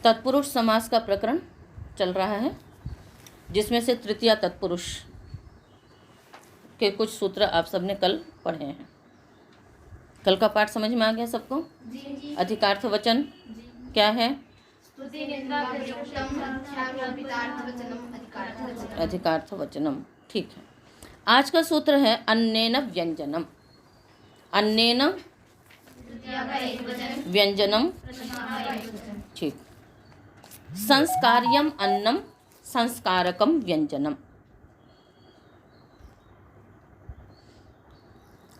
तत्पुरुष समास का प्रकरण चल रहा है, जिसमें से तृतीया तत्पुरुष के कुछ सूत्र आप सबने कल पढ़े हैं। कल का पाठ समझ में आ गया सबको? जी। अधिकार्थ वचन क्या है? अधिकार्थ वचनम, ठीक है। आज का सूत्र है अन्नेन व्यंजनम। अन्नेन व्यंजनम, ठीक। संस्कार्यम अन्नम, संस्कारकम व्यंजनम।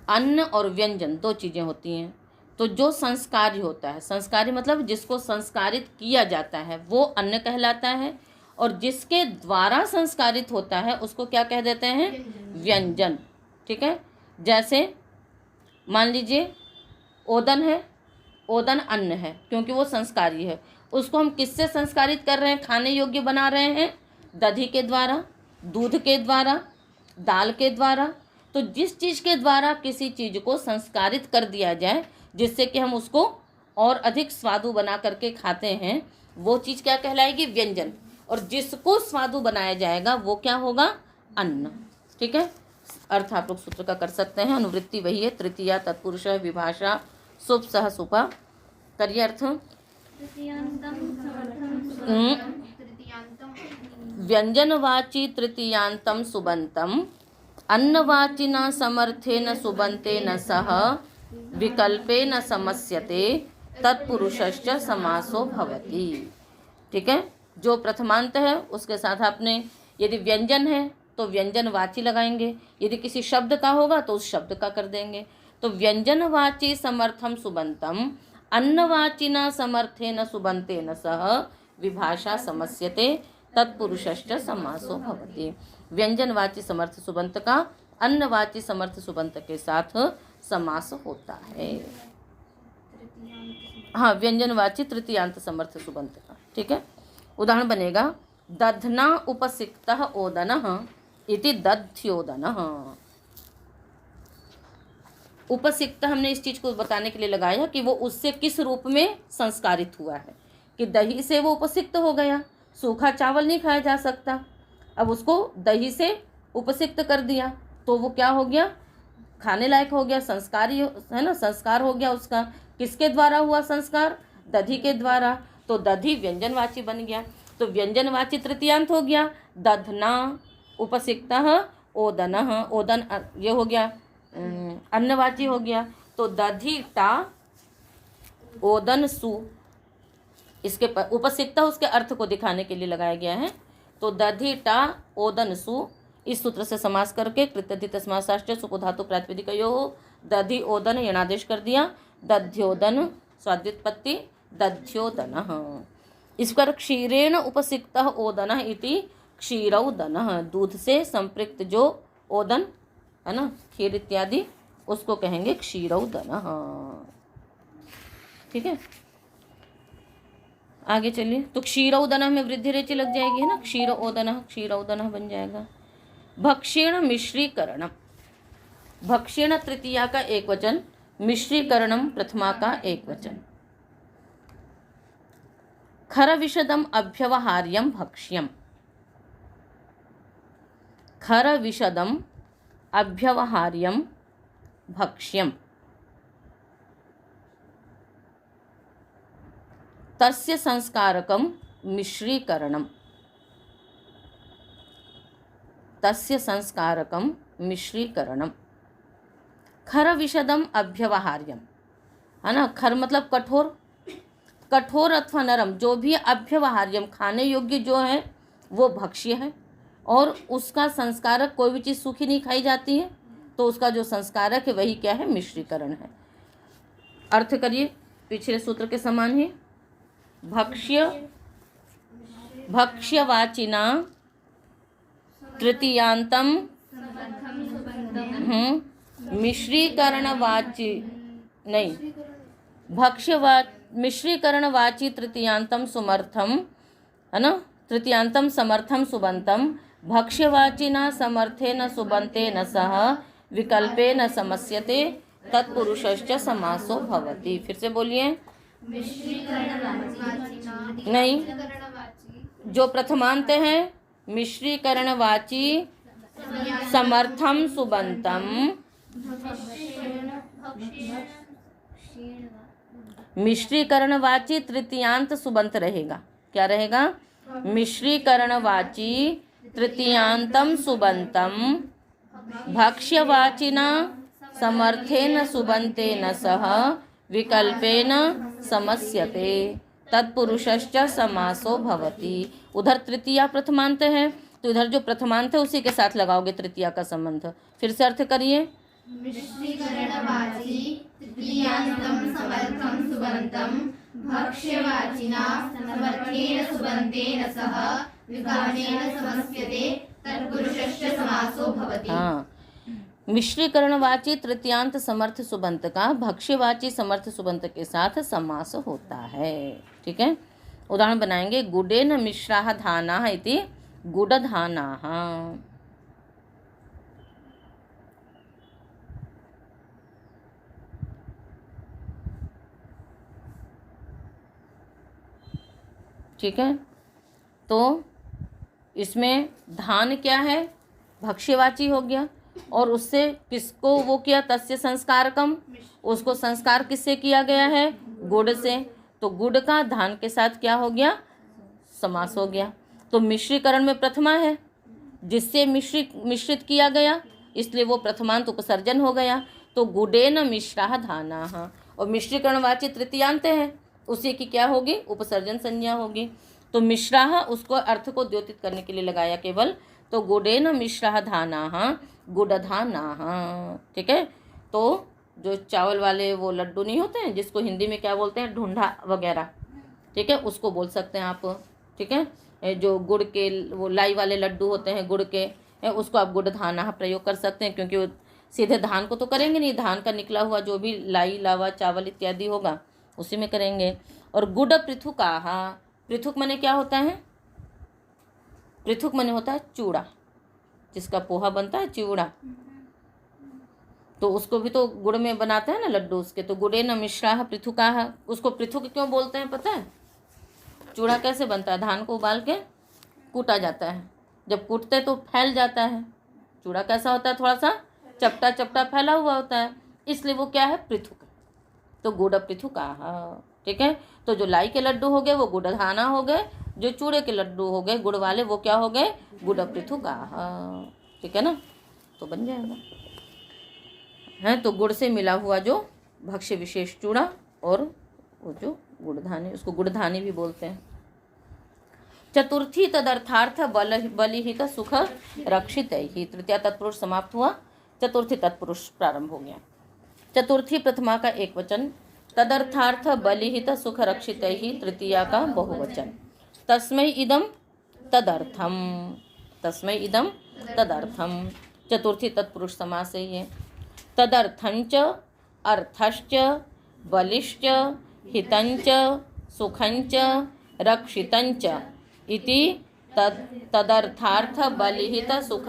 अन्न और व्यंजन दो चीजें होती हैं। तो जो संस्कारी होता है, संस्कारी मतलब जिसको संस्कारित किया जाता है, वो अन्न कहलाता है, और जिसके द्वारा संस्कारित होता है उसको क्या कह देते हैं? व्यंजन। ठीक है। जैसे मान लीजिए ओदन है, ओदन अन्न है क्योंकि वो संस्कारी है। उसको हम किससे संस्कारित कर रहे हैं, खाने योग्य बना रहे हैं? दही के द्वारा, दूध के द्वारा, दाल के द्वारा। तो जिस चीज़ के द्वारा किसी चीज़ को संस्कारित कर दिया जाए, जिससे कि हम उसको और अधिक स्वादु बना करके खाते हैं, वो चीज़ क्या कहलाएगी? व्यंजन। और जिसको स्वादु बनाया जाएगा वो क्या होगा? अन्न। ठीक है। अर्थ आप लोग सूत्र का कर सकते हैं। अनुवृत्ति वही है, तृतीया तत्पुरुष विभाषा सुप सह सुपा। करिए अर्थ। व्यंजनवाची तृतीयांतम सुबंतम, अन्नवाचिना समर्थेन सुबंतेन सह विकल्पेन समस्यते तत्पुरुषश्च समासो भवति। ठीक है। जो प्रथमांत है उसके साथ आपने यदि व्यंजन है तो व्यंजनवाची लगाएंगे, यदि किसी शब्द का होगा तो उस शब्द का कर देंगे। तो व्यंजनवाची समर्थम सुबंतम, अन्नवाचिना समर्थेन सुबंतेन सह विभाषा समस्यते तत्पुरुषश्च समासो भवति। व्यंजनवाची समर्थ सुबंत का अन्नवाची समर्थ सुबंत के साथ समास होता है। हाँ, व्यंजनवाची तृतीयांत समर्थ सुबंत का। ठीक है। उदाहरण बनेगा दधना उपसिक्तः ओदनः इति दध्योदनः। उपसिक्त हमने इस चीज को बताने के लिए लगाया कि वो उससे किस रूप में संस्कारित हुआ है, कि दही से वो उपसिक्त हो गया। सूखा चावल नहीं खाया जा सकता, अब उसको दही से उपसिक्त कर दिया तो वो क्या हो गया? खाने लायक हो गया, संस्कारी है ना, संस्कार हो गया उसका। किसके द्वारा हुआ संस्कार? दधी के द्वारा। तो दधी व्यंजनवाची बन गया। तो व्यंजनवाची तृतीयांत हो गया। दधना उपसिक्तः ओदनः, ओदन ये हो गया अन्नवाची हो गया। तो दधी टा ओदन सु, इसके उपसिक्तः उसके अर्थ को दिखाने के लिए लगाया गया है। तो दधी टा ओदन सु, इस सूत्र से समास करके कृत्यधि तस्मासाश्च सुपो धातु प्रातिपदिकयोः दधि ओदन यणादेश कर दिया। दध्योदन स्वाद्युत्पत्ति दध्योदनः। इस पर क्षीरेण उपसिक्तः ओदनः इति क्षीरौदनः। दूध से संपृक्त जो ओदन है ना, खीर इत्यादि, उसको कहेंगे क्षीरौदनः। ठीक है। आगे चलिए। तो क्षीरौदनः में वृद्धि रेचि लग जाएगी है ना, क्षीरौदनः क्षीरौदनः बन जाएगा। भक्षेण मिश्रीकरणम, भक्षेण तृतीया का एक वचन, मिश्रीकरणम प्रथमा का एक वचन। खर विशदम अभ्यवहार्यम भक्ष्यम, खर विशदम अभ्यवहार्यम भक्ष्यम। तस्य संस्कारकम मिश्रीकरणम, तस्य संस्कारकम मिश्रीकरणम। खर विशदम अभ्यवहार्यम है ना, खर मतलब कठोर, कठोर अथवा नरम, जो भी अभ्यवहार्यम खाने योग्य जो है वो भक्ष्य है। और उसका संस्कारक, कोई भी चीज़ सूखी नहीं खाई जाती है, तो उसका जो संस्कारक है वही क्या है? मिश्रीकरण है। अर्थ करिए पिछले सूत्र के समान ही। भक्ष्य भक्ष्यवाचिना तृतीयांतम मिश्रीकरणवाची नहीं, मिश्रीकरणवाची तृतीयांतम सुमर्थम है ना, तृतीयांतम समर्थम सुबंतम, भक्ष्यवाचिना समर्थेन सुबंतेन सह विकल्पेन समस्यते तत्पुरुषश्च समासो भवति। फिर से बोलिए। नहीं, जो प्रथमांत है मिश्रीकरणवाची समर्थम सुबंतम, मिश्रीकरणवाची तृतीयांत सुबंत रहेगा। क्या रहेगा? मिश्रीकरणवाची तृतीयांतम सुबंतम भक्ष्यवाचिना समर्थेन सुबंतेन सह विकल्पेन समस्यते तत्पुरुषश्च समासो भवति। उधर तृतीया प्रथमांत है, तो इधर जो प्रथमांत है उसी के साथ लगाओगे तृतीया का संबंध। फिर से अर्थ करिए। मिश्रीकरणवाची तृतीयांतम समर्थम सुबंतम भक्ष्यवाचिना समर्थेन सुबंतेन सह विकल्पेन समस्यते तत्पुरुषश्च समासो भवति। हाँ, मिश्रीकरणवाची तृतीयांत समर्थ सुबंत का भक्ष्यवाची समर्थ सुबंत के साथ समास होता है। ठीक है, उदाहरण बनाएंगे। गुडेन मिश्राः धानाः इति गुडधानाः। ठीक है, तो इसमें धान क्या है? भक्ष्यवाची हो गया, और उससे किसको वो किया? तस्य संस्कारकम, उसको संस्कार किससे किया गया है? गुड़ से। तो गुड़ का धान के साथ क्या हो गया? समास हो गया। तो मिश्रीकरण में प्रथमा है, जिससे मिश्रित किया गया, इसलिए वो प्रथमांत उपसर्जन हो गया। तो गुडेन मिश्राः धानाः, और मिश्रीकरणवाची तृतीयांत है, उसी की क्या होगी? उपसर्जन संज्ञा होगी। तो मिश्राः उसको अर्थ को द्योतित करने के लिए लगाया केवल। तो गुडेन मिश्राः धानाः गुडधानाः। ठीक है, तो जो चावल वाले वो लड्डू नहीं होते हैं, जिसको हिंदी में क्या बोलते हैं? ढूंढा वगैरह। ठीक है, उसको बोल सकते हैं आप। ठीक है, जो गुड़ के वो लाई वाले लड्डू होते हैं गुड़ के, उसको आप गुडधानाः प्रयोग कर सकते हैं, क्योंकि वो सीधे धान को तो करेंगे नहीं, धान का निकला हुआ जो भी लाई लावा चावल इत्यादि होगा उसी में करेंगे। और गुड पृथुकाः, पृथुक माने क्या होता है? पृथुक माने होता है चूड़ा, जिसका पोहा बनता है चिवड़ा, तो उसको भी तो गुड़ में बनाते हैं ना लड्डू उसके। तो गुडेन मिश्राः पृथुकाः, उसको पृथुक क्यों बोलते हैं पता है? चूड़ा कैसे बनता है? धान को उबाल के कूटा जाता है, जब कूटते तो फैल जाता है। चूड़ा कैसा होता है? थोड़ा सा चपटा चपटा फैला हुआ होता है, इसलिए वो क्या है? पृथुक। तो गुड़ पृथुकाः। ठीक है, तो जो लाई के लड्डू हो गए वो गुडधाना हो गए, जो चूड़े के लड्डू हो गए गुड़ वाले वो क्या हो गए? गुड़ पृथुकाः। ठीक है ना, तो बन जाएगा है। तो गुड़ से मिला हुआ जो भक्ष्य विशेष चूड़ा और वो जो गुड़धानी, उसको गुड़धानी भी बोलते हैं। चतुर्थी तदर्थार्थ बलिहित सुख रक्षित ही। तृतीया तत्पुरुष समाप्त हुआ, चतुर्थी तत्पुरुष प्रारंभ हो गया। चतुर्थी प्रथमा का एक वचन, तदर्थार्थ बलिहित सुख रक्षित ही तृतीया का बहुवचन। तस्मै इदम तदर्थम, तस्मै इदम तदर्थम। चतुर्थी तत्पुरुष समास है ये। तदर्थंच अर्थश्च बलिश्च हितंच सुखंच रक्षितंच इति तदर्थार्थ बलिहित सुख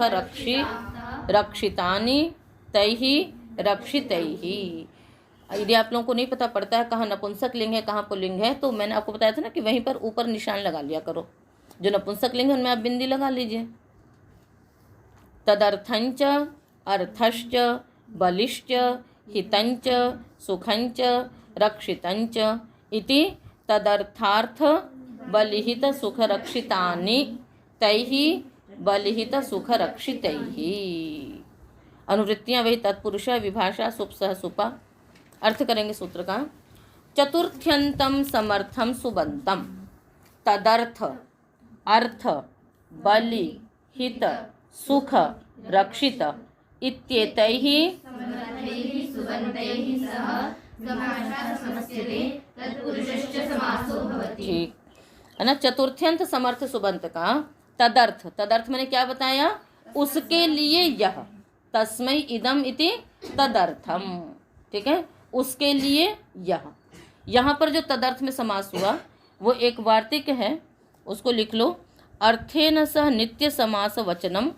रक्षितानि तैहि रक्षितैहि। यदि आप लोगों को नहीं पता पड़ता है कहाँ नपुंसक लिंग है कहाँ पुल्लिंग है, तो मैंने आपको बताया था ना कि वहीं पर ऊपर निशान लगा लिया करो। जो नपुंसक लिंग है उनमें आप बिंदी लगा लीजिए। तदर्थंच अर्थश्च बलिश्च हितंच सुखंच रक्षितंच इति तदर्थार्थ बलिहित सुख रक्षितानि तैहि बलिहित सुख रक्षितैहि। अनुवृत्तियाँ वही तत्पुरुष विभाषा सुप सह सुपा। अर्थ करेंगे सूत्र का। चतुर्थ्यंतम समर्थम सुबंतम तदर्थ अर्थ बलि हित सुख रक्षित इत्येतैः ठीक है ना। चतुर्थ्यंत समर्थ सुबंत का तदर्थ, तदर्थ मैंने क्या बताया? उसके लिए यह। तस्मै इदम इति तदर्थम। ठीक है, उसके लिए यह। यहाँ पर जो तदर्थ में समास हुआ वो एक वार्तिक है, उसको लिख लो। अर्थेन सह नित्य समास वचनम,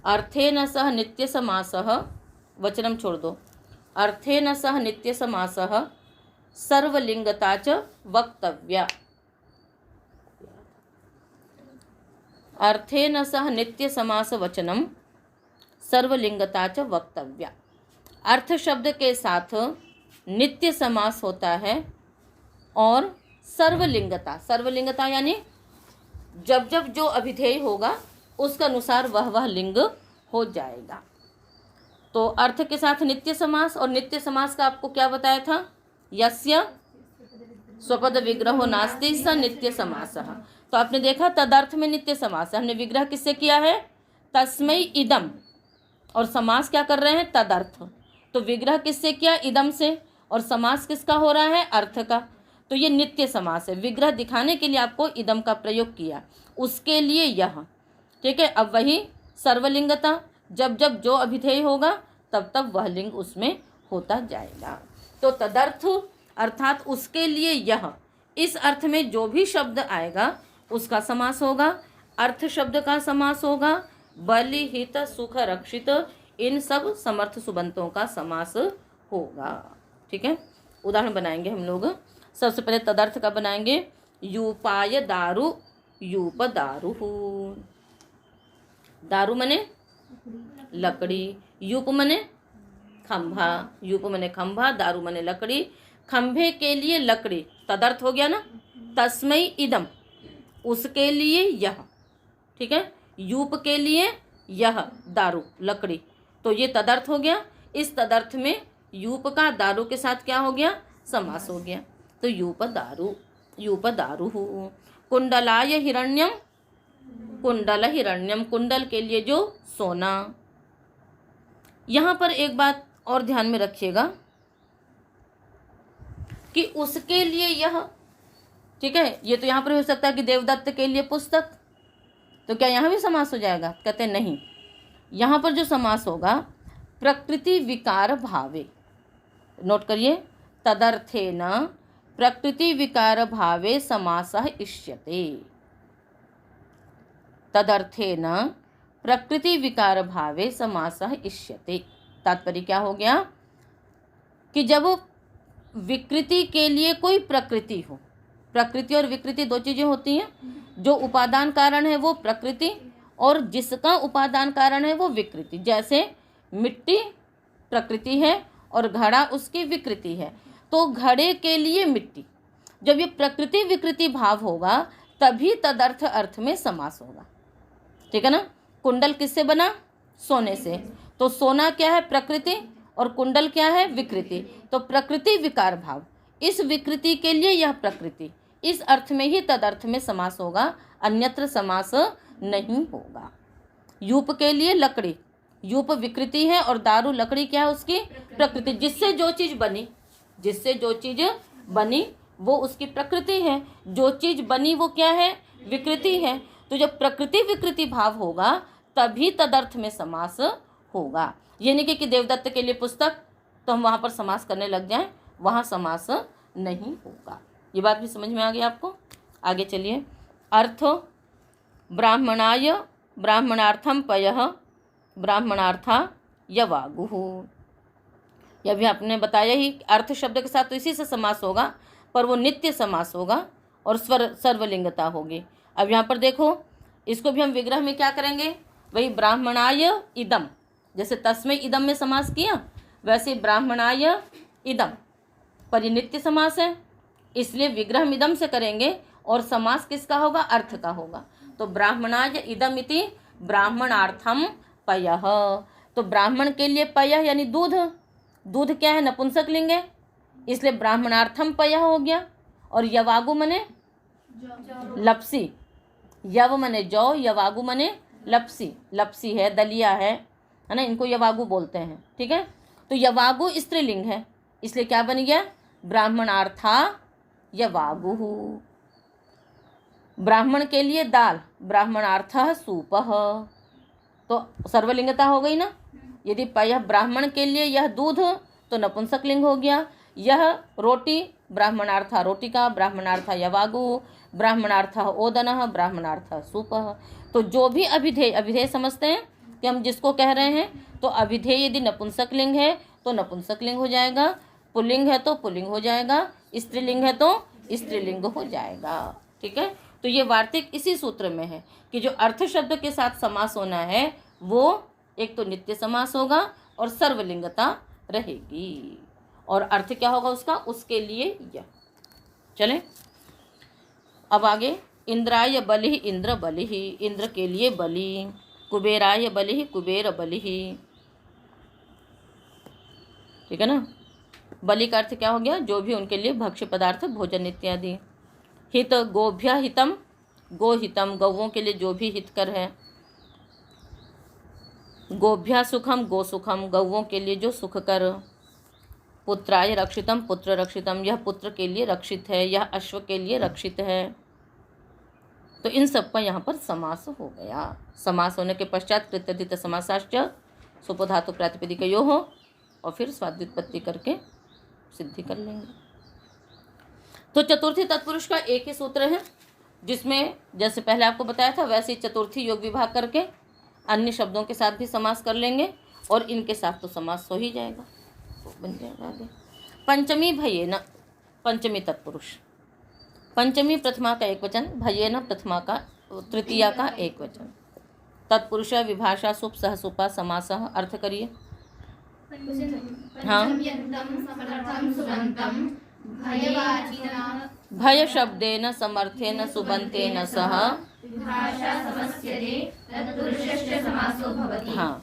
अर्थेन सह नित्य समासः वचनम छोड़ दो। अर्थेन सह नित्य समासः सर्वलिंगता च वक्तव्या। अर्थेन सह नित्य समास वचनम सर्वलिंगता च वक्तव्या। अर्थ शब्द के साथ नित्य समास होता है और सर्वलिंगता, सर्वलिंगता यानी जब जब जो अभिधेय होगा उसके अनुसार वह लिंग हो जाएगा। तो अर्थ के साथ नित्य समास, और नित्य समास का आपको क्या बताया था, यस्य स्वपद विग्रहो नास्ति स नित्य समासः। तो आपने देखा तदर्थ में नित्य समास है, हमने विग्रह किससे किया है, तस्मै इदम, और समास क्या कर रहे हैं, तदर्थ। तो विग्रह किससे किया, इदम से, और समास किसका हो रहा है, अर्थ का। तो ये नित्य समास है। विग्रह दिखाने के लिए आपको इदम का प्रयोग किया, उसके लिए यह, ठीक है। अब वही सर्वलिंगता, जब जब जो अभिधेय होगा तब तब वह लिंग उसमें होता जाएगा। तो तदर्थ अर्थात उसके लिए यह, इस अर्थ में जो भी शब्द आएगा उसका समास होगा। अर्थ शब्द का समास होगा, बलि हित सुख रक्षित, इन सब समर्थ सुबंतों का समास होगा। ठीक है, उदाहरण बनाएंगे हम लोग। सबसे पहले तदर्थ का बनाएंगे, यूपाय दारु, यूप दारु। दारु मने लकड़ी, यूप मने खंभा, यूप मने खंभा, दारु मने लकड़ी। खंभे के लिए लकड़ी तदर्थ हो गया ना, तस्मै इदम, उसके लिए यह, ठीक है। यूप के लिए यह दारु लकड़ी, तो ये तदर्थ हो गया। इस तदर्थ में यूप का दारु के साथ क्या हो गया, समास हो गया। तो यूप दारु, यूप दारु। कुंडलाय हिरण्यम, कुंडल हिरण्यम, कुंडल के लिए जो सोना। यहाँ पर एक बात और ध्यान में रखिएगा कि उसके लिए यह, ठीक है। ये तो यहाँ पर हो सकता है कि देवदत्त के लिए पुस्तक, तो क्या यहाँ भी समास हो जाएगा, कहते नहीं। यहाँ पर जो समास होगा, प्रकृति विकार भावे, नोट करिए, तदर्थेन प्रकृति विकार भावे समासः इष्यते। तदर्थेन प्रकृति विकार भावे समासः इष्यते। तात्पर्य क्या हो गया कि जब विकृति के लिए कोई प्रकृति हो, प्रकृति और विकृति दो चीजें होती हैं। जो उपादान कारण है वो प्रकृति, और जिसका उपादान कारण है वो विकृति। जैसे मिट्टी प्रकृति है और घड़ा उसकी विकृति है, तो घड़े के लिए मिट्टी, जब ये प्रकृति विकृति भाव होगा तभी तदर्थ अर्थ में समास होगा, ठीक है ना। कुंडल किससे बना, सोने से, तो सोना क्या है, प्रकृति, और कुंडल क्या है, विकृति। तो प्रकृति विकार भाव, इस विकृति के लिए यह प्रकृति, इस अर्थ में ही तदर्थ में समास होगा, अन्यत्र समास नहीं होगा। यूप के लिए लकड़ी, यूप विकृति है और दारू लकड़ी क्या है, उसकी प्रकृति। जिससे जो चीज बनी, जिससे जो चीज बनी वो उसकी प्रकृति है, जो चीज बनी वो क्या है, विकृति है। तो जब प्रकृति विकृति भाव होगा तभी तदर्थ में समास होगा। ये नहीं कि देवदत्त के लिए पुस्तक तो हम वहाँ पर समास करने लग जाएं, वहाँ समास नहीं होगा। ये बात भी समझ में आ गई आपको। आगे चलिए, अर्थ ब्राह्मणाय ब्राह्मणार्थम पयः ब्राह्मणार्था यवागुः। यह भी आपने बताया ही, अर्थ शब्द के साथ तो इसी से समास होगा, पर वो नित्य समास होगा और सर्वलिंगता होगी। अब यहाँ पर देखो, इसको भी हम विग्रह में क्या करेंगे, वही ब्राह्मणाय इदम, जैसे तस्मै इदम में समास किया वैसे ब्राह्मणाय इदम, पर ये नित्य समास है, इसलिए विग्रह इदम से करेंगे और समास किसका होगा, अर्थ का होगा। तो ब्राह्मणाय इदम इति ब्राह्मणार्थम पयः। तो ब्राह्मण के लिए पयः यानी दूध, दूध क्या है, नपुंसक लिंग है, इसलिए ब्राह्मणार्थम पयः हो गया। और यवागु मने लपसी, यव मने जौ, यवागु मने लपसी, लपसी है, दलिया है ना, इनको यवागु बोलते हैं, ठीक है। तो यवागु स्त्रीलिंग है, इसलिए क्या बन गया, ब्राह्मणार्था यवागु। ब्राह्मण के लिए दाल, ब्राह्मणार्थः सूपः, तो सर्वलिंगता हो गई ना। यदि पयः ब्राह्मण के लिए यह दूध तो नपुंसक लिंग हो गया। यह रोटी ब्राह्मणार्था रोटिका, ब्राह्मणार्था यवागु, ब्राह्मणार्था ओदनः, ब्राह्मणार्था सूपः। तो जो भी अभिधेय, अभिधेय समझते हैं कि हम जिसको कह रहे हैं, तो अभिधेय यदि नपुंसक लिंग है तो नपुंसकलिंग हो जाएगा, पुल्लिंग है तो पुल्लिंग हो जाएगा, स्त्रीलिंग है तो स्त्रीलिंग हो जाएगा। ठीक है, तो ये वार्तिक इसी सूत्र में है कि जो अर्थ शब्द के साथ समास होना है वो एक तो नित्य समास होगा और सर्वलिंगता रहेगी। और अर्थ क्या होगा उसका, उसके लिए यह। चले अब आगे, इंद्राय बलि इंद्र बलि, इंद्र के लिए बलि। कुबेराय बलि कुबेर बलि। ठीक है ना, बलि का अर्थ क्या हो गया, जो भी उनके लिए भक्ष्य पदार्थ भोजन इत्यादि। हित गोभ्य हितम, गो हितम गौओं के लिए जो भी हितकर है। गोभ्या सुखम, गो सुखम गौओं के लिए जो सुखकर। पुत्राय रक्षितम, पुत्र रक्षितम यह पुत्र के लिए रक्षित है, यह अश्व के लिए रक्षित है। तो इन सब का यहाँ पर समास हो गया। समास होने के पश्चात कृत्यधित समासाश्च सुपधातु प्रातिपदिकयो हो और फिर स्वाद्युत्पत्ति करके सिद्धि कर लेंगे। तो चतुर्थी तत्पुरुष का एक ही सूत्र है, जिसमें जैसे पहले आपको बताया था वैसे ही चतुर्थी योग विभाग करके अन्य शब्दों के साथ भी समास कर लेंगे और इनके साथ तो समास हो ही जाएगा, तो बन जाएगा आगे। पंचमी भयेन, पंचमी तत्पुरुष। पंचमी प्रथमा का एक वचन, भयेन प्रथमा का तृतीया का एक वचन। तत्पुरुष विभाषा सुप सह सुपा समासः। अर्थ करिए। हाँ, भय शब्देन समर्थेन सुबंतेन सह। हाँ,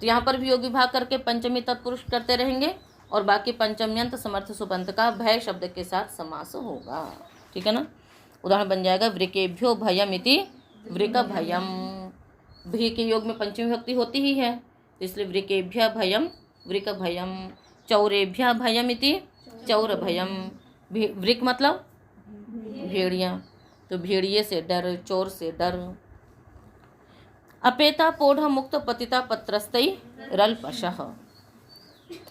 तो यहाँ पर भी योग विभाग करके पंचमी तत्पुरुष करते रहेंगे और बाकी पंचम्यंत समर्थ सुबंत का भय शब्द के साथ समास होगा। ठीक है ना, उदाहरण बन जाएगा वृकेभ्यो भयम इति वृक भयम। भ्री के योग में पंचमी विभक्ति होती ही है, इसलिए वृकेभ्य भयम वृक भयम। चौरेभ्य भयम इति चौर भयम। वृक मतलब भेड़िया, तो भेड़िए से डर, चोर से डर। अपेता पोढ़ मुक्त पतिता पत्रस्तै रल्पशः।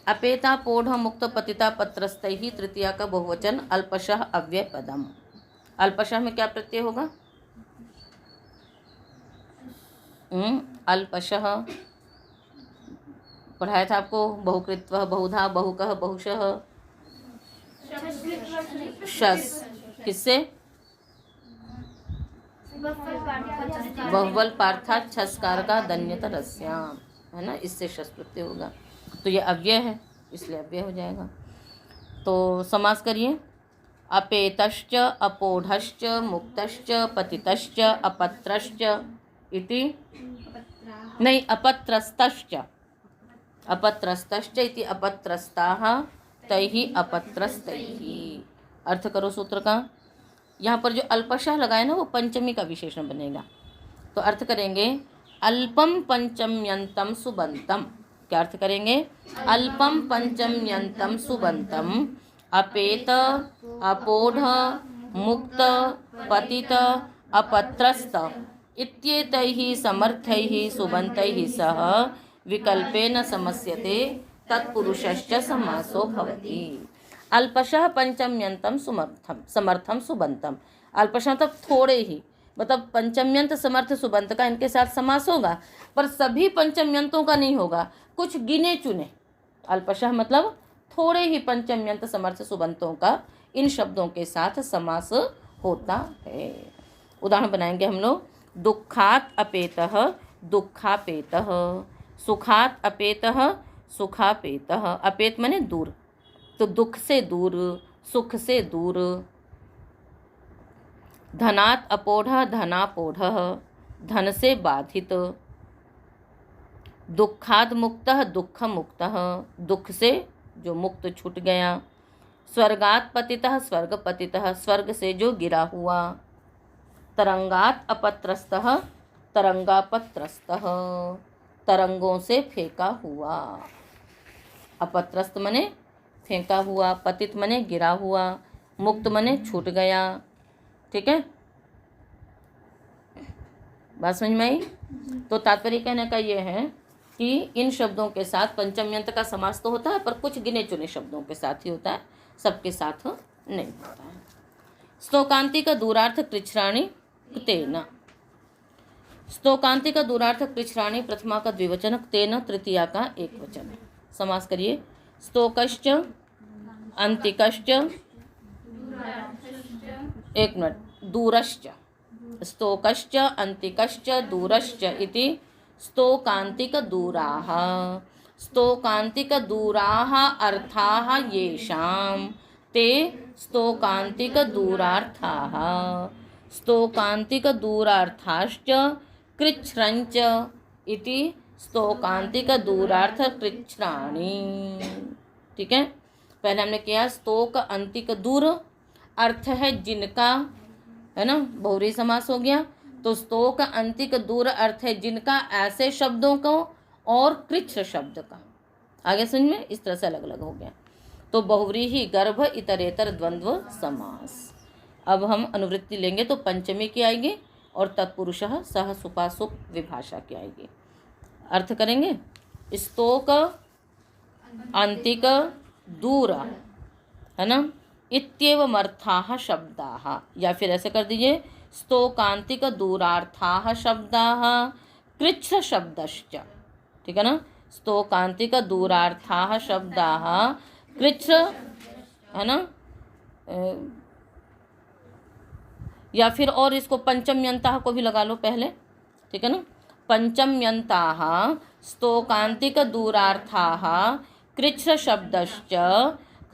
अपेता पोढ़ मुक्त पतिता पत्रस्तै ही तृतीया का बहुवचन अल्पशः अव्यय पदम। अल्पशः में क्या प्रत्यय होगा, अल्पशः पढ़ाया था आपको, बहुकृत्वः बहुधा बहुकः बहुशः। शस किससे, बहुवल पार्थात छस्कार का दन्यतरस्याम, है ना, इससे शस प्रत्यय होगा। तो ये अव्यय है इसलिए अव्यय हो जाएगा। तो समास करिए। अपेतश्च अपोढ़श्च मुक्तश्च पतितश्च अपत्रश्च इति, नहीं अपत्रस्तश्च, अपत्रस्तश्च इति अपत्रस्ताः तैहि अपत्रस्तैहि। अर्थ करो सूत्र का। यहाँ पर जो अल्पशः लगाए ना वो पंचमी का विशेषण बनेगा, तो अर्थ करेंगे अल्पम पंचम्यंतम सुबंतम। क्या अर्थ करेंगे, अल्पम पंचम्यंतम सुबंतम अपेत अपोढ़ मुक्त पतित अपत्रस्त इत्येतैहि समर्थैहि सुबन्तैहि सह विकल्पेन समस्यते तत्पुरुषश्च समासो भवति। अल्पशः पंचम्यंतम समर्थम सुबंतम। अल्पशः मतलब थोड़े ही, मतलब पंचम्यंत समर्थ सुबंत का इनके साथ समास होगा, पर सभी पंचम्यंतों का नहीं होगा, कुछ गिने चुने। अल्पशः मतलब थोड़े ही पंचम्यंत समर्थ सुबंतों का इन शब्दों के साथ समास होता है। उदाहरण बनाएंगे हम लोग। दुखात अपेतः दुखापेतः, सुखात अपेतः सुखापेतः। अपेत माने दूर, तो दुख से दूर, सुख से दूर। धनात अपोढ़ धनापोढ़, धन से बाधित। दुखाद मुक्तः दुख मुक्तः, दुख से जो मुक्त छूट गया। स्वर्गात पतितः स्वर्ग पतितः, स्वर्ग से जो गिरा हुआ। तरंगात अपत्रस्तः तरंगापत्रस्तः, तरंगों से फेंका हुआ। अपत्रस्त मने फेंका हुआ, पतित मने गिरा हुआ, मुक्त मने छूट गया। ठीक है, बात समझ में आई। तो तात्पर्य कहने का ये है कि इन शब्दों के साथ पंचम्यंत का समास तो होता है, पर कुछ गिने चुने शब्दों के साथ ही होता है, सबके साथ नहीं होता है। स्तोकांति का दूरार्थ कृच्छ्राणि तेन। स्तोकांति का दूरार्थ कृच्छ्राणि प्रथमा का द्विवचन, तेन तृतीया का एक वचन। समास करिए। स्तोकश्च अंतिकश्च, एक मिनट, दूरश्च, स्तोकश्च अंतिकश्च दूरश्च इति स्तोकान्तिकदूराः। स्तोकान्तिकदूराः अर्थाः येषां ते स्तोकान्तिकदूरार्थाः। स्तोकान्तिकदूरार्थाश्च कृच्छ्रञ्च इति स्तोकान्तिकदूरार्थ कृच्छ्राणि। ठीक है, पहले हमने किया स्तोक अंतिक दूर, अर्थ है जिनका, है ना, बहुरी समास हो गया। तो स्तोक अंतिक दूर अर्थ है जिनका, ऐसे शब्दों को, और कृच्छ शब्द का। आगे समझ में, इस तरह से अलग अलग हो गया। तो बहुरी ही गर्भ इतरेतर द्वंद्व समास। अब हम अनुवृत्ति लेंगे तो पंचमी की आएगी और तत्पुरुषः सह सुपासुप विभाषा की आएगी। अर्थ करेंगे, स्तोक अंतिक दूर, है ना, इत्येवमर्थाः शब्दाः, या फिर ऐसे कर दीजिए स्तोकांतिक दूरार्थाः शब्दाः कृच्छ शब्दश्च। ठीक है ना, स्तोकांतिक दूरार्थाः शब्दाः कृच्छ, है ना, या फिर और इसको पंचम्यंताः को भी लगा लो पहले। ठीक है ना, पंचम्यंताः स्तोकांतिक दूरार्थाः कृच्छ शब्दश्च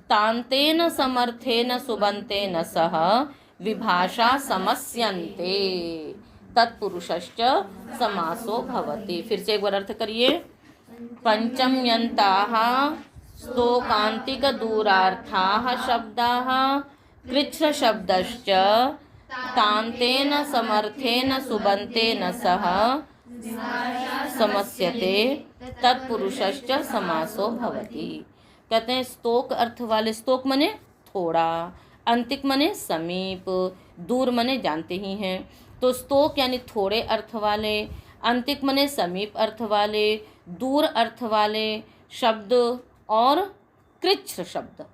तान्तेन समर्थेन सुबन्तेन सह विभाषा समस्यन्ते तत्पुरुषश्च समासो भवति। फिर से एक बार अर्थ करिए, पंचम्यन्ताः स्तोकांतिक दूरार्थाः शब्दाः कृच्छ शब्दश्च तान्तेन समर्थेन सुबन्तेन सह समस्यते तत्पुरुषश्च समासो भवति। कहते हैं स्तोक अर्थ वाले, स्तोक मने थोड़ा, अंतिक मने समीप, दूर मने जानते ही हैं। तो स्तोक यानी थोड़े अर्थ वाले, अंतिक मने समीप अर्थ वाले, दूर अर्थ वाले शब्द और कृच्छ शब्द,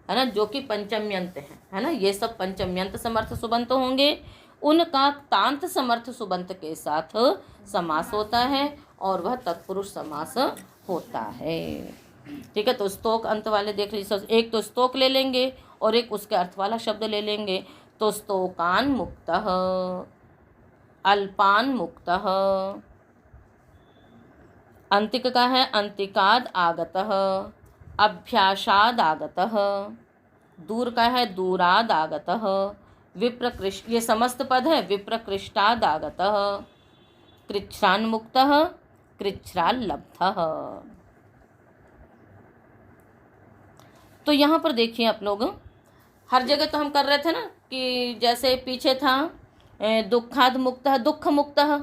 है ना, जो कि पंचम्यंत है ना, ये सब पंचम्यंत समर्थ सुबंत होंगे। उनका तांत समर्थ सुबंत के साथ समास होता है और वह तत्पुरुष समास होता है। ठीक है, तो स्तोक अंत वाले देख लीजिए, एक तो स्तोक ले लेंगे और एक उसके अर्थ वाला शब्द ले लेंगे। तो स्तोकान मुक्तः, अल्पान मुक्तः, अंतिक का है अंतिकाद आगतः, अभ्यासाद आगतः, दूर का है दूराद आगतः, विप्रकृष्ट, ये समस्त पद है, विप्रकृष्टाद आगतः, कृच्छ्रान मुक्तः, कृच्छ्राल लब्धः। तो यहाँ पर देखिए आप लोग, हर जगह तो हम कर रहे थे ना कि जैसे पीछे था दुखाद मुक्तः, दुख मुक्तः,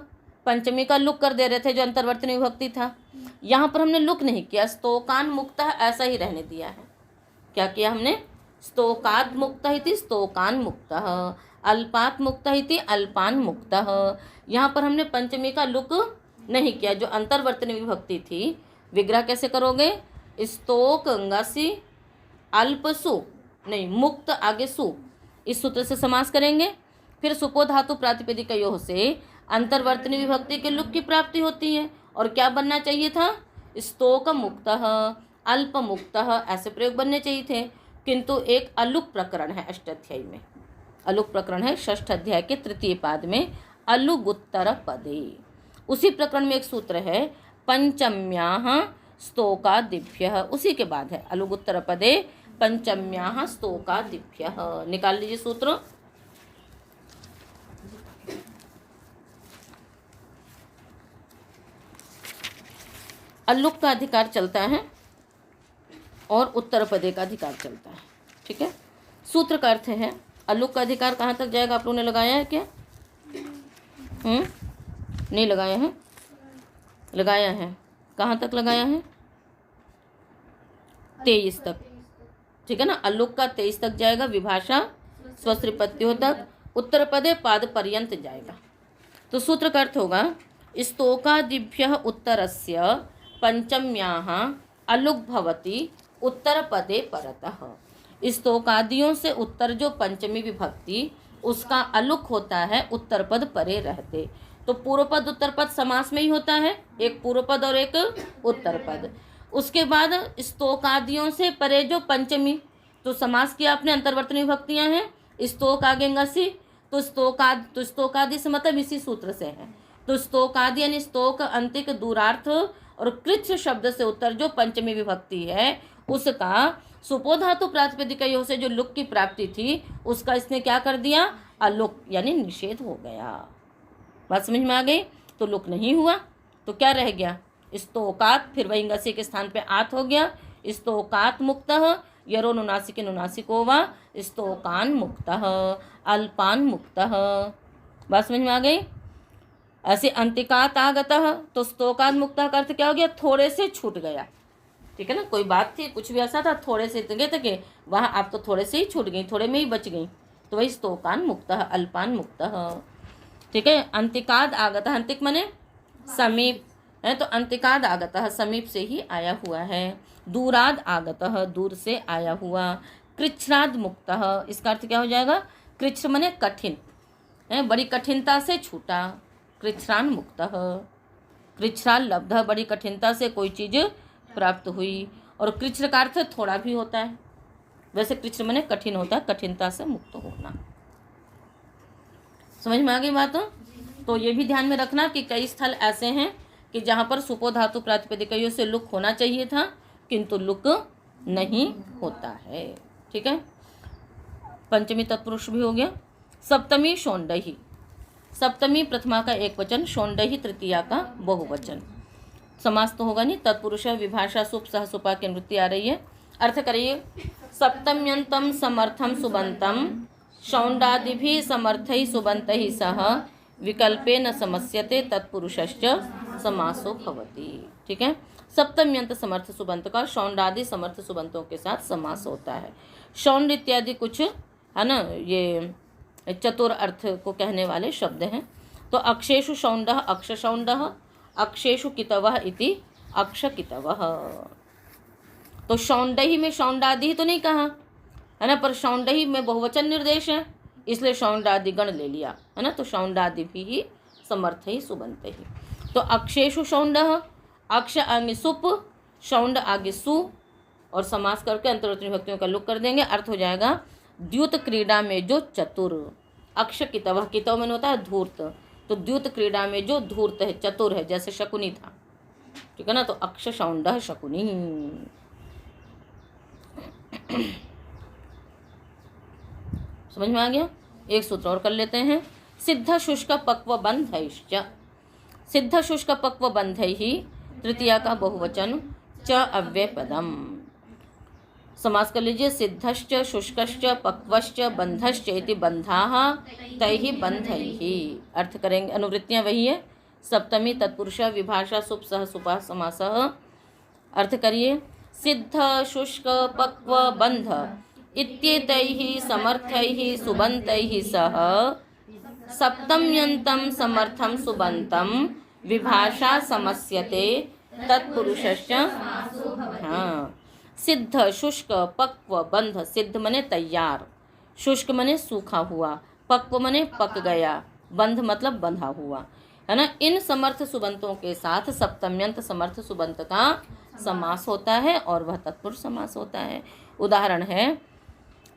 पंचमी का लुक कर दे रहे थे जो अंतर्वर्तनी विभक्ति था। यहाँ पर हमने लुक नहीं किया, स्तोकान मुक्तः ऐसा ही रहने दिया है। क्या किया हमने, स्तोकाद मुक्तः इति स्तोकान मुक्तः, अल्पात मुक्तः इति अल्पान मुक्तः। यहाँ पर हमने पंचमी का लुक नहीं किया, जो अंतर्वर्तनी विभक्ति थी। विग्रह कैसे करोगे, स्तोक गंगासी अल्पसु, नहीं मुक्त आगे सु, इस सूत्र से समास करेंगे। फिर सुपो धातु प्रातिपदिकयोः से अंतर्वर्तनी विभक्ति के लुक की प्राप्ति होती है। और क्या बनना चाहिए था, स्तोक मुक्तः, अल्प मुक्तः, ऐसे प्रयोग बनने चाहिए थे। किंतु एक अलुक प्रकरण है अष्टाध्यायी में, अलुक प्रकरण है षष्ठ अध्याय के तृतीय पाद में, अलुगुत्तर पदे। उसी प्रकरण में एक सूत्र है पंचम्याः स्तोकादिभ्यः, उसी के बाद है अलुगुत्तर पदे पंचम्याः स्तोकादिभ्यः। निकाल लीजिए सूत्र, अल्लुक का अधिकार चलता है और उत्तर पदे का अधिकार चलता है। ठीक है, सूत्र का अर्थ है अल्लुक का अधिकार कहाँ तक जाएगा, आप लोगों ने लगाया है क्या? नहीं लगाया है, लगाया है, कहाँ तक लगाया है? 23 तक। ठीक है ना, अल्लुक का 23 तक जाएगा, विभाषा स्वस्त्रिपत्तियों तक, उत्तर पदे पाद पर्यंत जाएगा। तो सूत्र का अर्थ होगा स्तोकादिभ्यः उत्तरस्य पंचम्याः अलुक भवति उत्तर पदे परतः। स्तोकादियों से उत्तर जो पंचमी विभक्ति, उसका अलुक होता है उत्तर पद परे रहते। तो पूर्व पद उत्तर पद समास में ही होता है, एक पूर्व पद और एक उत्तर पद। उसके बाद स्तोकादियों से परे जो पंचमी, तो समास किया आपने, अंतर्वर्तनी विभक्तियां हैं, स्तोक आगे ngasi, तो स्तोकादि से मतलब इसी सूत्र से है। तो स्तोकादि यानी स्तोक अंतिक दूरार्थ और कृच्छ शब्द से उत्तर जो पंचमी विभक्ति है उसका सुपो धातु प्रातिपदिकयों से जो लुक की प्राप्ति थी उसका इसने क्या कर दिया, अलुक यानी निषेध हो गया। बात समझ में आ गई? तो लुक नहीं हुआ तो क्या रह गया, स्तोकात, फिर वही ngasi के स्थान पे आत हो गया, स्तोकात मुक्तः, यरो नुनासिक नुनासिको वा स्तोकान मुक्तः, अल्पान मुक्तः। बात समझ में आ गई? ऐसे अंतिकात आगतः, तो स्तोकात मुक्तः का अर्थ क्या हो गया, थोड़े से छूट गया। ठीक है ना, कोई बात थी, कुछ भी ऐसा था, थोड़े से तके वहाँ आप तो थोड़े से ही छूट गई, थोड़े में ही बच गई, तो वही स्तोकान मुक्तः, अल्पान मुक्तः। ठीक है, अंतिकाद आगतः, अंतिक मने समीप है, तो अंतिकाद आगतः समीप से ही आया हुआ है। दूराद आगतः, दूर से आया हुआ। कृच्छ्राद मुक्तः, इसका अर्थ क्या हो जाएगा, कृच्छ मने कठिन है, बड़ी कठिनता से छूटा, कृच्छ्रान मुक्तः। कृच्छ्राल लब्ध, बड़ी कठिनता से कोई चीज प्राप्त हुई, और कृच्छ का अर्थ थोड़ा भी होता है, वैसे कृच्छ मने कठिन होता है, कठिनता से मुक्त होना। समझ में आ गई बात? तो ये भी ध्यान में रखना कि कई स्थल ऐसे हैं कि जहाँ पर सुपो धातु प्रातिपदिकयों से लुक होना चाहिए था किंतु लुक नहीं होता है। ठीक है, पंचमी तत्पुरुष भी हो गया। सप्तमी शोंडही, सप्तमी प्रथमा का एक वचन, शोंडही तृतीया का बहुवचन। समास तो होगा नहीं, तत्पुरुष विभाषा सुप सह सुपा की निवृत्ति आ रही है। अर्थ करिए, सप्तम्यंतम समर्थम सुबंतम शौंडादिभि समर्थै सुबंतै सह विकल्पे न समस्यते तत्पुरुषश्च समासो भवति। ठीक है, सप्तम्यंत समर्थ सुबंत का शौंडादि समर्थ सुबंतों के साथ समास होता है। शौंड इत्यादि कुछ है ना, ये चतुर अर्थ को कहने वाले शब्द हैं। तो अक्षेषु शौंडः अक्ष शौंडः, अक्षेषु कितवः इति अक्ष कितवः। तो शौंडही में शौंडादि ही तो नहीं कहा है ना, पर शौंडही में बहुवचन निर्देश है इसलिए शौंडादि गण ले लिया है ना, तो शौंडादि भी ही समर्थ ही सुबंत ही। तो अक्षेषु शौंडः, अक्ष आगे सुप, शौंड आगे सु, और समास करके अंतर्वर्ती विभक्तियों का लुक कर देंगे। अर्थ हो जाएगा द्युत क्रीड़ा में जो चतुर, अक्ष कितवः, कितव में होता है धूर्त, तो द्युत क्रीड़ा में जो धूर्त है, चतुर है, जैसे शकुनी था। ठीक है ना, तो अक्ष शौंडः शकुनी। समझ में आ गया? एक सूत्र और कर लेते हैं। सिद्ध शुष्क पक्व बंधैश्च, सिद्ध शुष्क पक्व बंधैहि तृतीया का बहुवचन, च अव्यय पदम। समास कर लीजिए, सिद्धश्च शुष्कश्च पक्वश्च बंधश्च इति बंधाः तैहि बंधैहि। अर्थ करेंगे, अनुवृत्तियां वही है, सप्तमी तत्पुरुष विभाषा सुप सह सुपा समासः। अर्थ करिए, सिद्ध शुष्क पक्व बंध इत्येतैहि समर्थैहि सुबन्तैहि सह सप्तम्यन्तं समर्थं सुबन्तं विभाषा समस्यते तत्पुरुषश्च। हाँ, सिद्ध शुष्क पक्व बंध, सिद्ध मने तैयार, शुष्क मने सूखा हुआ, पक्व मने पक गया, बंध मतलब बंधा हुआ है ना। इन समर्थ सुबंतों के साथ सप्तम्यंत समर्थ सुबंत का समास होता है और वह तत्पुरुष समास होता है। उदाहरण है,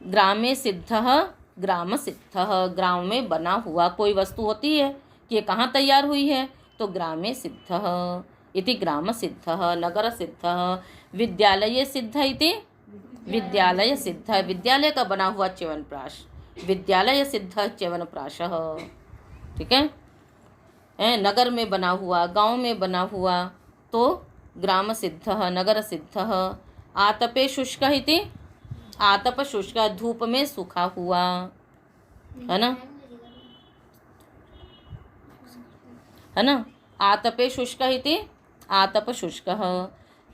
ग्रामे सिद्धः ग्राम सिद्धः, ग्राम में बना हुआ कोई वस्तु होती है कि ये कहाँ तैयार हुई है, तो ग्रामे सिद्धः इति ग्राम सिद्धः। नगर सिद्धः, विद्यालय सिद्ध इति विद्यालय सिद्ध, विद्यालय का बना हुआ च्यवनप्राश, विद्यालय सिद्ध च्यवनप्राशः। ठीक है, नगर में बना हुआ, गांव में बना हुआ तो ग्राम सिद्धः, नगर सिद्धः। आतपे शुष्क इति आतप शुष्क, धूप में सूखा हुआ है ना। आतपे शुष्क इति आतप शुष्क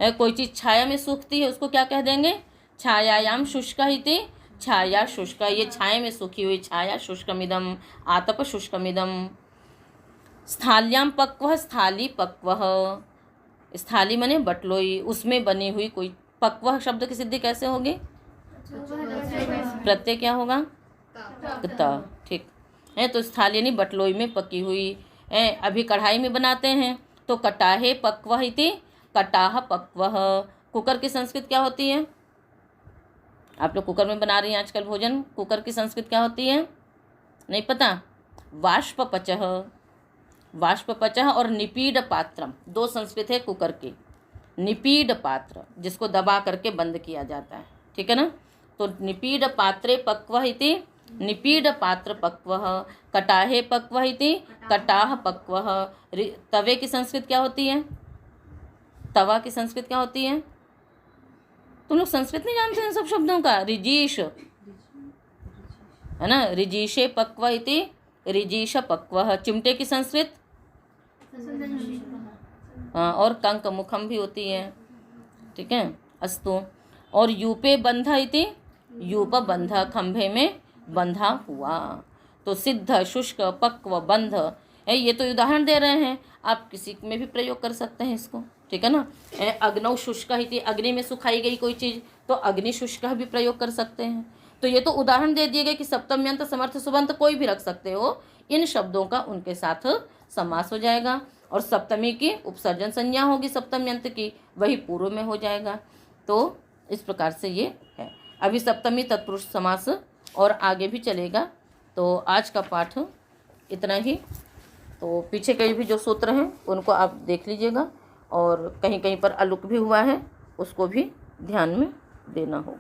है, कोई चीज़ छाया में सूखती है उसको क्या कह देंगे, छायायाम शुष्क इति छाया शुष्क, ये छाया में सूखी हुई छाया, शुष्कमिदम आतप शुष्कमिदम। स्थाल्याम पक्व स्थाली पक्व, स्थाली मने बटलोई, उसमें बनी हुई कोई, पक्व शब्द की सिद्धि कैसे होगी, प्रत्यय क्या होगा, त। ठीक है, तो स्थाली यानी बटलोई में पकी हुई है। अभी कढ़ाई में बनाते हैं तो कटाहे पक्व इति कटाह पक्वः। कुकर की संस्कृत क्या होती है? आप लोग कुकर में बना रही हैं आजकल भोजन, कुकर की संस्कृत क्या होती है? नहीं पता? वाष्पपचः। वाष्पपचः और निपीड पात्रम, दो संस्कृत है कुकर की। निपीड पात्र जिसको दबा करके बंद किया जाता है, ठीक है ना? तो निपीड पात्रे पक्वः इति निपीड पात्र पक्वः, कटाहे पक्वः इति कटाह पक्वः। तवे की संस्कृत क्या होती है? तवा की संस्कृत क्या होती है? तुम लोग संस्कृत नहीं जानते हैं सब शब्दों का? रिजीश है ना, रिजीशे पक्व इति रिजीश पक्वः। चिमटे की संस्कृत हाँ, और कंक मुखम भी होती है, ठीक है, अस्तु। और यूपे बंध इति यूप बंध, खंभे में बंधा हुआ। तो सिद्ध, शुष्क, पक्व, बंध, ये तो उदाहरण दे रहे हैं, आप किसी में भी प्रयोग कर सकते हैं इसको, ठीक है ना। अग्नौ शुष्क इति, अग्नि में सुखाई गई कोई चीज़ तो अग्नि शुष्क भी प्रयोग कर सकते हैं। तो ये तो उदाहरण दे दिए गए कि सप्तम्यंत, समर्थ, सुबंत कोई भी रख सकते हो, इन शब्दों का उनके साथ समास हो जाएगा। और सप्तमी की उपसर्जन संज्ञा होगी सप्तम्यंत की, वही पूर्व में हो जाएगा। तो इस प्रकार से ये है। अभी सप्तमी तत्पुरुष समास और आगे भी चलेगा। तो आज का पाठ इतना ही। तो पीछे के भी जो सूत्र हैं उनको आप देख लीजिएगा, और कहीं कहीं पर अलुक भी हुआ है उसको भी ध्यान में देना होगा।